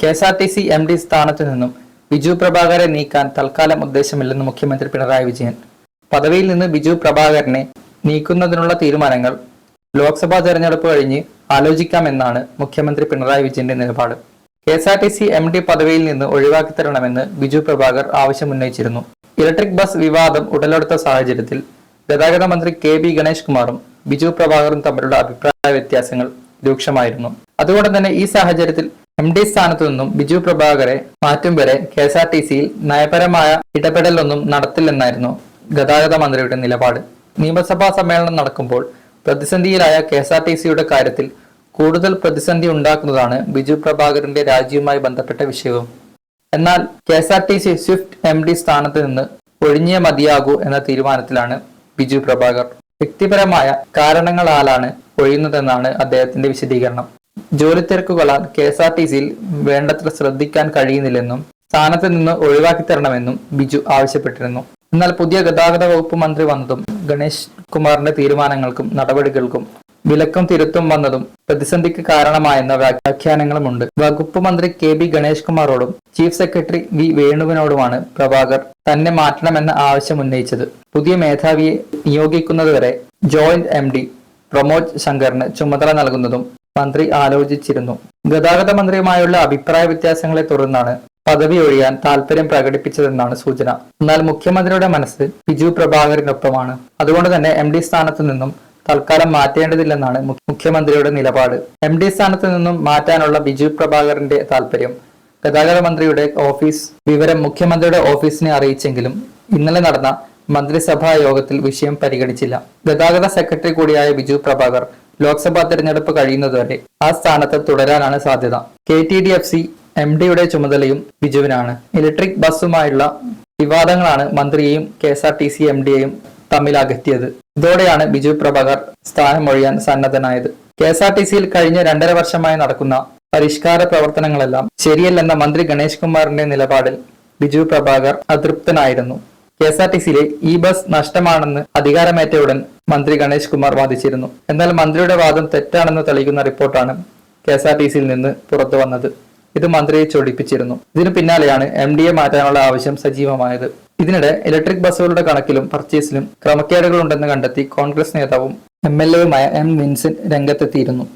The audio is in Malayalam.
KSRTC MD സ്ഥാനത്തു നിന്നും ബിജു പ്രഭാകരെ നീക്കാൻ തൽക്കാലം ഉദ്ദേശമില്ലെന്ന് മുഖ്യമന്ത്രി പിണറായി വിജയൻ. പദവിയിൽ നിന്ന് ബിജു പ്രഭാകരനെ നീക്കുന്നതിനുള്ള തീരുമാനങ്ങൾ ലോക്സഭാ തെരഞ്ഞെടുപ്പ് കഴിഞ്ഞ് ആലോചിക്കാമെന്നാണ് മുഖ്യമന്ത്രി പിണറായി വിജയന്റെ നിലപാട്. KSRTC MD പദവിയിൽ നിന്ന് ഒഴിവാക്കി തരണമെന്ന് ബിജു പ്രഭാകർ ആവശ്യമുന്നയിച്ചിരുന്നു. ഇലക്ട്രിക് ബസ് വിവാദം ഉടലെടുത്ത സാഹചര്യത്തിൽ ഗതാഗത മന്ത്രി KB ഗണേഷ് കുമാറും ബിജു പ്രഭാകറും തമ്മിലുള്ള അഭിപ്രായ വ്യത്യാസങ്ങൾ രൂക്ഷമായിരുന്നു. അതുകൊണ്ട് തന്നെ ഈ സാഹചര്യത്തിൽ MD സ്ഥാനത്തു നിന്നും ബിജു പ്രഭാകരെ മാറ്റും വരെ KSRTCയിൽ നയപരമായ ഇടപെടലൊന്നും നടത്തില്ലെന്നായിരുന്നു ഗതാഗത മന്ത്രിയുടെ നിലപാട്. നിയമസഭാ സമ്മേളനം നടക്കുമ്പോൾ പ്രതിസന്ധിയിലായ KSRTCയുടെ കാര്യത്തിൽ കൂടുതൽ പ്രതിസന്ധി ഉണ്ടാക്കുന്നതാണ് ബിജു പ്രഭാകറിന്റെ രാജിയുമായി ബന്ധപ്പെട്ട വിഷയവും. എന്നാൽ KSRTC സ്വിഫ്റ്റ് MD സ്ഥാനത്ത് നിന്ന് ഒഴിഞ്ഞേ മതിയാകൂ എന്ന തീരുമാനത്തിലാണ് ബിജു പ്രഭാകർ. വ്യക്തിപരമായ കാരണങ്ങളാലാണ് ഒഴിയുന്നതെന്നാണ് അദ്ദേഹത്തിന്റെ വിശദീകരണം. ജോലി തിരക്കുകളാൽ KSRTCയിൽ വേണ്ടത്ര ശ്രദ്ധിക്കാൻ കഴിയുന്നില്ലെന്നും സ്ഥാനത്ത് നിന്ന് ഒഴിവാക്കി തരണമെന്നും ബിജു ആവശ്യപ്പെട്ടിരുന്നു. എന്നാൽ പുതിയ ഗതാഗത വകുപ്പ് മന്ത്രി വന്നതും ഗണേഷ് കുമാറിന്റെ തീരുമാനങ്ങൾക്കും നടപടികൾക്കും വിലക്കും തിരുത്തും വന്നതും പ്രതിസന്ധിക്ക് കാരണമായെന്ന വ്യാഖ്യാനങ്ങളുമുണ്ട്. വകുപ്പ് മന്ത്രി KB ഗണേഷ് കുമാറോടും ചീഫ് സെക്രട്ടറി V വേണുവിനോടുമാണ് പ്രഭാകർ തന്നെ മാറ്റണമെന്ന ആവശ്യം ഉന്നയിച്ചത്. പുതിയ മേധാവിയെ നിയോഗിക്കുന്നതുവരെ ജോയിന്റ് MD പ്രമോദ് ശങ്കറിന് ചുമതല നൽകുന്നതും മന്ത്രി ആലോചിച്ചിരുന്നു. ഗതാഗത മന്ത്രിയുമായുള്ള അഭിപ്രായ വ്യത്യാസങ്ങളെ തുടർന്നാണ് പദവി ഒഴിയാൻ താല്പര്യം പ്രകടിപ്പിച്ചതെന്നാണ് സൂചന. എന്നാൽ മുഖ്യമന്ത്രിയുടെ മനസ്സ് ബിജു പ്രഭാകറിനൊപ്പമാണ്. അതുകൊണ്ട് തന്നെ MD സ്ഥാനത്തു നിന്നും തൽക്കാലം മാറ്റേണ്ടതില്ലെന്നാണ് മുഖ്യമന്ത്രിയുടെ നിലപാട്. MD സ്ഥാനത്ത് നിന്നും മാറ്റാനുള്ള ബിജു പ്രഭാകറിന്റെ താല്പര്യം ഗതാഗത മന്ത്രിയുടെ ഓഫീസ് വിവരം മുഖ്യമന്ത്രിയുടെ ഓഫീസിനെ അറിയിച്ചെങ്കിലും ഇന്നലെ നടന്ന മന്ത്രിസഭാ യോഗത്തിൽ വിഷയം പരിഗണിച്ചില്ല. ഗതാഗത സെക്രട്ടറി കൂടിയായ ബിജു പ്രഭാകർ ലോക്സഭാ തെരഞ്ഞെടുപ്പ് കഴിയുന്നതുവരെ ആ സ്ഥാനത്ത് തുടരാനാണ് സാധ്യത. KTDFC MDയുടെ ചുമതലയും ബിജുവിനാണ്. ഇലക്ട്രിക് ബസ്സുമായുള്ള വിവാദങ്ങളാണ് മന്ത്രിയെയും KSRTC MDയെയും തമ്മിൽ അകറ്റിയത്. ഇതോടെയാണ് ബിജു പ്രഭാകർ സ്ഥാനമൊഴിയാൻ സന്നദ്ധനായത്. KSRTCയിൽ കഴിഞ്ഞ 2.5 വർഷമായി നടക്കുന്ന പരിഷ്കാര പ്രവർത്തനങ്ങളെല്ലാം ശരിയല്ലെന്ന മന്ത്രി ഗണേഷ് കുമാറിന്റെ നിലപാടിൽ ബിജു പ്രഭാകർ അതൃപ്തനായിരുന്നു. KSRTCയിലെ ഈ ബസ് നഷ്ടമാണെന്ന് അധികാരമേറ്റ ഉടൻ മന്ത്രി ഗണേഷ് കുമാർ വാദിച്ചിരുന്നു. എന്നാൽ മന്ത്രിയുടെ വാദം തെറ്റാണെന്ന് തെളിയിക്കുന്ന റിപ്പോർട്ടാണ് KSRTCയിൽ നിന്ന് പുറത്തു വന്നത്. ഇത് മന്ത്രിയെ ചൊടിപ്പിച്ചിരുന്നു. ഇതിനു പിന്നാലെയാണ് MDയെ മാറ്റാനുള്ള ആവശ്യം സജീവമായത്. ഇതിനിടെ ഇലക്ട്രിക് ബസ്സുകളുടെ കണക്കിലും പർച്ചേസിലും ക്രമക്കേടുകളുണ്ടെന്ന് കണ്ടെത്തി കോൺഗ്രസ് നേതാവും MLAയുമായ M വിൻസെന്റ് രംഗത്തെത്തിയിരുന്നു.